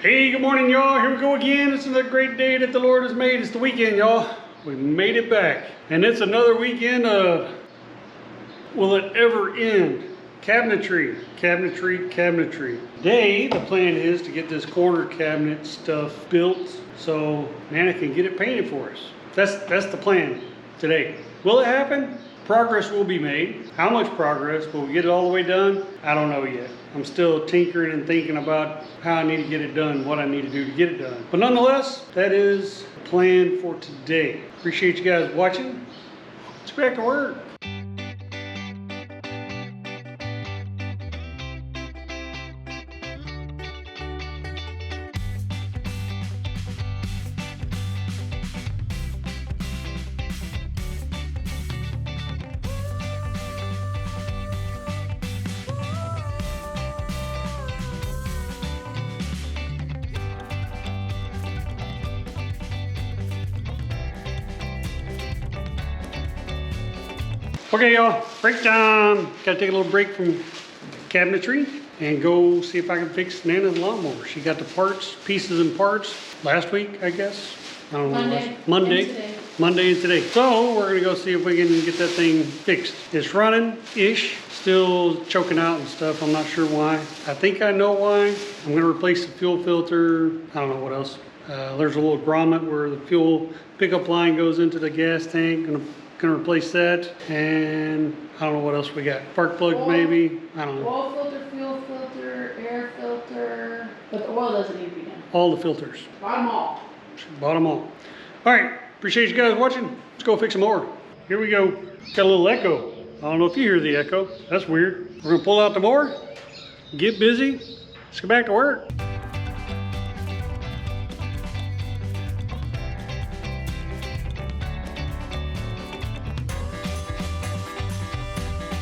Hey, good morning, y'all. Here we go again. It's another great day that the Lord has made. It's the weekend, y'all. We made it back. And it's another weekend of will it ever end? Cabinetry. Today, the plan is to get this corner cabinet stuff built so Nana can get it painted for us. That's the plan today. Will it happen? Progress will be made. How much progress? Will we get it all the way done? I don't know yet. I'm still tinkering and thinking about how I need to get it done, what I need to do to get it done. But nonetheless, that is the plan for today. Appreciate you guys watching. Let's get back to work. Okay, y'all, break time. Gotta take a little break from cabinetry and go see if I can fix Nana's lawnmower. She got the parts, pieces and parts last week, I guess. I don't know. Monday and today. So we're gonna go see if we can get that thing fixed. It's running-ish, still choking out and stuff. I'm not sure why. I think I know why. I'm gonna replace the fuel filter. I don't know what else. There's a little grommet where the fuel pickup line goes into the gas tank. Gonna replace that, and I don't know what else we got. Spark plugs maybe, I don't know. Oil filter, fuel filter, air filter, but the oil doesn't need to be done. All the filters. Bought them all. Bought them all. All right, appreciate you guys watching. Let's go fix some more. Here we go. Got a little echo. I don't know if you hear the echo. That's weird. We're gonna pull out the mower, get busy, let's get back to work.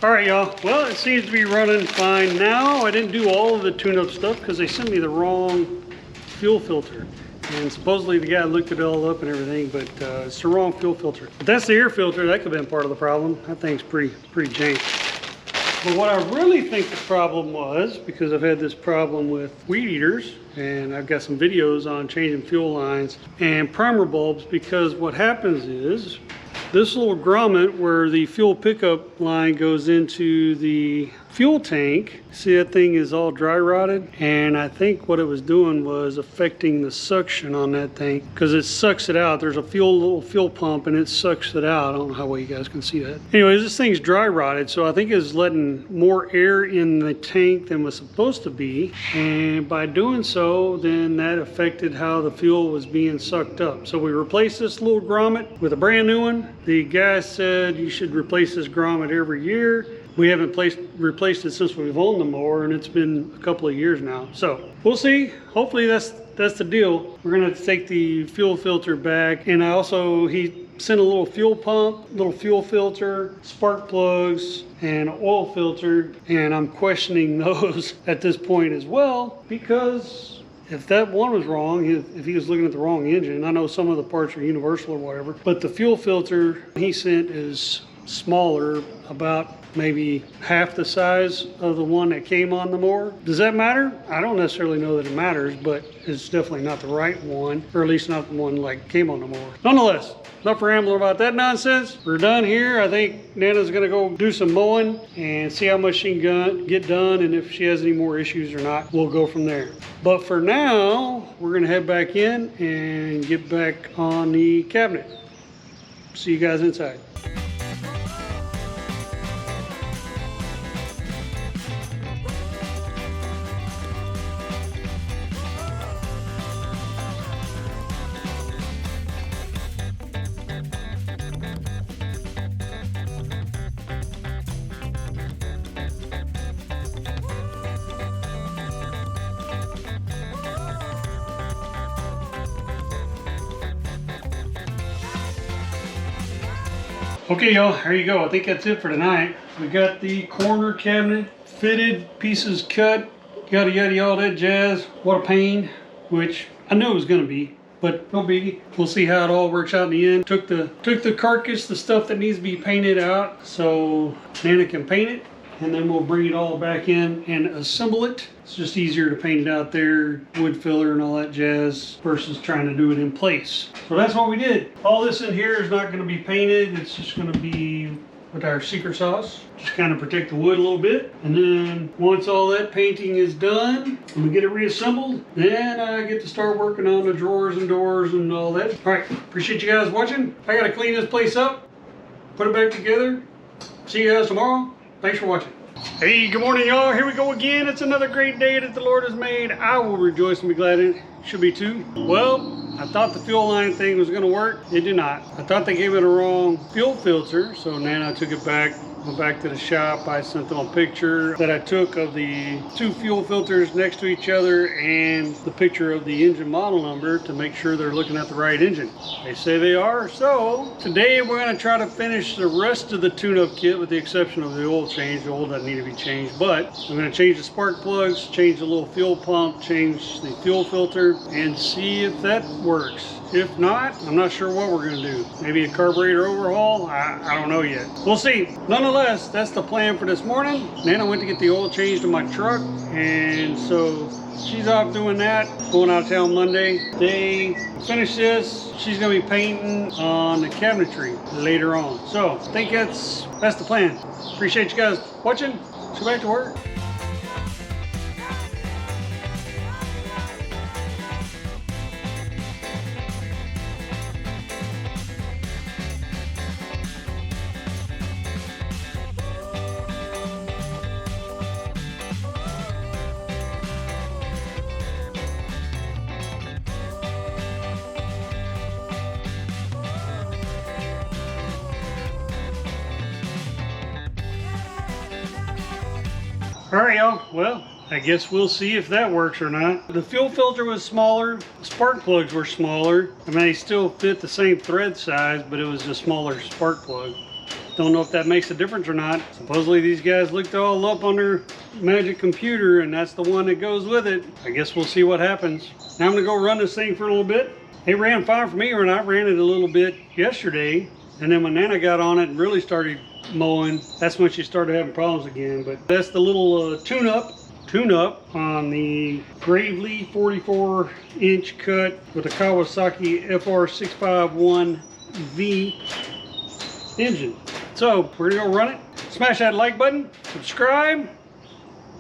All right, y'all. Well, it seems to be running fine now. I didn't do all of the tune-up stuff because they sent me the wrong fuel filter. And supposedly the guy looked it all up and everything, but it's the wrong fuel filter. But that's the air filter. That could have been part of the problem. That thing's pretty jank. But what I really think the problem was, because I've had this problem with weed eaters, and I've got some videos on changing fuel lines and primer bulbs, because what happens is, this little grommet where the fuel pickup line goes into the fuel tank, see that thing is all dry rotted, and I think what it was doing was affecting the suction on that thing because it sucks it out. There's a little fuel pump and it sucks it out. I don't know how well you guys can see that. Anyways, this thing's dry rotted, so I think it's letting more air in the tank than was supposed to be, and by doing so, then that affected how the fuel was being sucked up. So we replaced this little grommet with a brand new one. The guy said you should replace this grommet every year. We haven't replaced it since we've owned the mower, and it's been a couple of years now. So we'll see. Hopefully that's the deal. We're gonna take the fuel filter back, and he sent a little fuel pump, little fuel filter, spark plugs, and oil filter, and I'm questioning those at this point as well, because if that one was wrong, if he was looking at the wrong engine, I know some of the parts are universal or whatever, but the fuel filter he sent is smaller, about maybe half the size of the one that came on the mower. Does that matter? I don't necessarily know that it matters, but it's definitely not the right one, or at least not the one like came on the mower. Nonetheless, enough rambling about that nonsense. We're done here. I think Nana's gonna go do some mowing and see how much she can get done, and if she has any more issues or not, we'll go from there. But for now, we're gonna head back in and get back on the cabinet. See you guys inside. Okay, y'all, there you go. I think that's it for tonight. We got the corner cabinet fitted, pieces cut, yada yada, all that jazz. What a pain, which I knew it was gonna be, but no biggie. We'll see how it all works out in the end. Took the carcass, the stuff that needs to be painted out, so Nana can paint it. and then we'll bring it all back in and assemble it. It's just easier to paint it out there, wood filler and all that jazz, versus trying to do it in place. So that's what we did. All this in here is not going to be painted. It's just going to be with our secret sauce. Just kind of protect the wood a little bit. And then once all that painting is done and we get it reassembled, then I get to start working on the drawers and doors and all that. All right, appreciate you guys watching. I got to clean this place up, put it back together. See you guys tomorrow. Thanks for watching. Hey, good morning, y'all. Here we go again. It's another great day that the Lord has made. I will rejoice and be glad in it. Should be too. Well, I thought the fuel line thing was going to work. It did not. I thought they gave it a wrong fuel filter, so then I took it back. Went back to the shop. I sent them a picture that I took of the two fuel filters next to each other and the picture of the engine model number to make sure they're looking at the right engine. They say they are. So today we're going to try to finish the rest of the tune-up kit with the exception of the oil change. The oil doesn't need to be changed, but I'm going to change the spark plugs, change the little fuel pump, change the fuel filter, and see if that works. If not, I'm not sure what we're going to do. Maybe a carburetor overhaul? I don't know yet. We'll see. Nonetheless, that's the plan for this morning. Nana went to get the oil changed in my truck, and so she's off doing that. Going out of town Monday. They finish this. She's going to be painting on the cabinetry later on. So I think that's the plan. Appreciate you guys watching. Let's go back to work. All right, y'all. Well, I guess we'll see if that works or not. The fuel filter was smaller. The spark plugs were smaller. I mean, they still fit the same thread size, but it was a smaller spark plug. Don't know if that makes a difference or not. Supposedly these guys looked all up on their magic computer, and that's the one that goes with it. I guess we'll see what happens. Now I'm gonna go run this thing for a little bit. It ran fine for me, and I ran it a little bit yesterday, and then when Nana got on it and really started mowing, that's when she started having problems again. But that's the little tune-up on the Gravely 44-inch cut with a Kawasaki FR651V engine. So we're gonna go run it. Smash that like button, subscribe,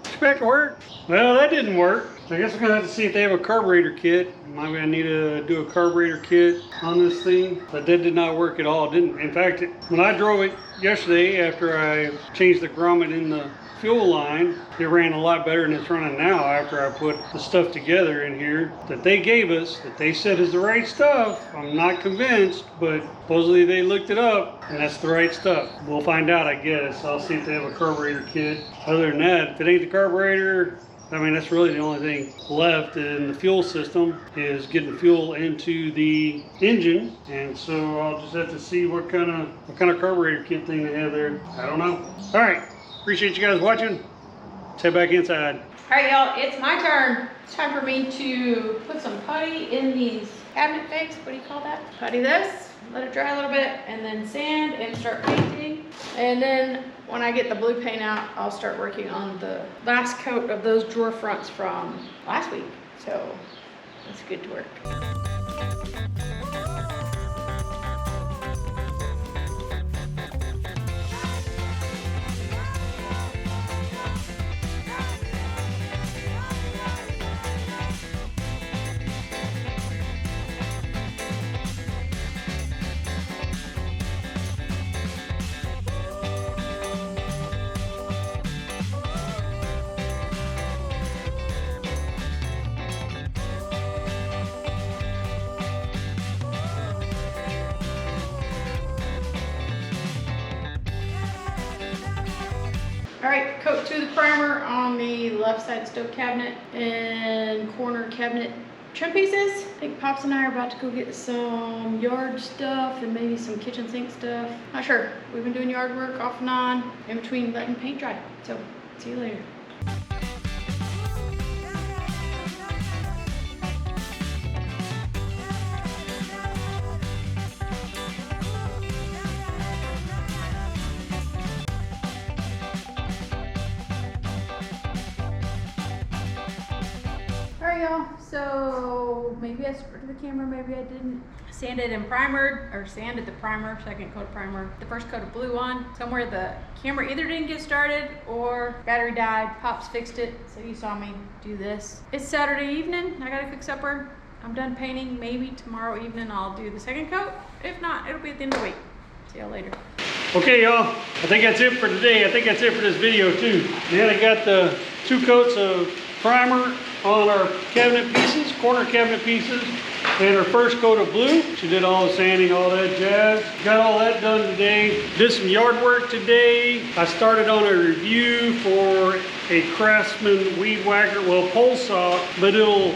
get back to work. Well, that didn't work. So I guess we're gonna have to see if they have a carburetor kit. Maybe I need to do a carburetor kit on this thing, but that did not work at all. Didn't. In fact, when I drove it yesterday after I changed the grommet in the fuel line, it ran a lot better than it's running now after I put the stuff together in here that they gave us, that they said is the right stuff. I'm not convinced, but supposedly they looked it up and that's the right stuff. We'll find out, I guess. I'll see if they have a carburetor kit. Other than that, if it ain't the carburetor, I mean, that's really the only thing left in the fuel system is getting fuel into the engine. And so I'll just have to see what kind of carburetor kit thing they have there. I don't know. All right. Appreciate you guys watching. Let's head back inside. All right, y'all, it's my turn. It's time for me to put some putty in these cabinet things. What do you call that? Putty this, let it dry a little bit, and then sand and start painting. And then when I get the blue paint out, I'll start working on the last coat of those drawer fronts from last week. So let's get to work. All right, coat to the primer on the left side stove cabinet and corner cabinet trim pieces. I think Pops and I are about to go get some yard stuff and maybe some kitchen sink stuff. Not sure. We've been doing yard work off and on in between letting paint dry. So see you later. y'all. So maybe I started the camera, maybe I didn't. Sanded and primered, or sanded the primer, second coat of primer, the first coat of blue on. Somewhere the camera either didn't get started or battery died. Pops fixed it, so you saw me do this. It's Saturday evening, I gotta cook supper. I'm done painting. Maybe tomorrow evening I'll do the second coat. If not, it'll be at the end of the week. See y'all later. Okay, y'all, I think that's it for today. I think that's it for this video too. Then I got the 2 coats of primer on our cabinet pieces, corner cabinet pieces, and our first coat of blue. She did all the sanding, all that jazz. Got all that done today. Did some yard work today. I started on a review for a Craftsman weed whacker, well, pole saw, but it'll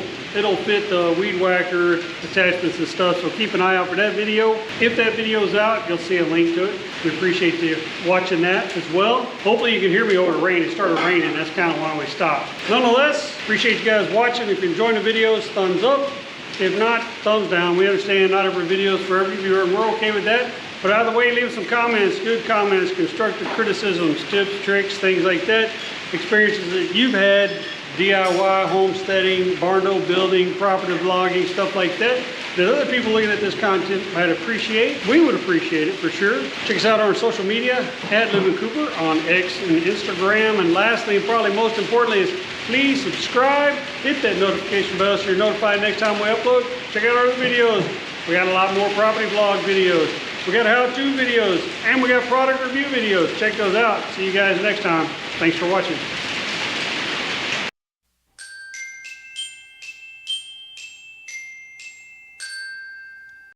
fit the weed whacker attachments and stuff, so keep an eye out for that video. If that video's out, you'll see a link to it. We appreciate you watching that as well. Hopefully you can hear me over the rain. It started raining, that's kind of why we stopped. Nonetheless, appreciate you guys watching. If you're enjoying the videos, thumbs up. If not, thumbs down. We understand not every video is for every viewer, and we're okay with that. But either way, leave some comments, good comments, constructive criticisms, tips, tricks, things like that. Experiences that you've had, DIY, homesteading, barn door building, property vlogging, stuff like that other people looking at this content might appreciate. We would appreciate it for sure. Check us out on our social media at LivingCooper on X and Instagram. And lastly, and probably most importantly, is please subscribe, hit that notification bell so you're notified next time we upload. Check out our other videos. We got a lot more property vlog videos. We got how-to videos, and we got product review videos. Check those out. See you guys next time. Thanks for watching.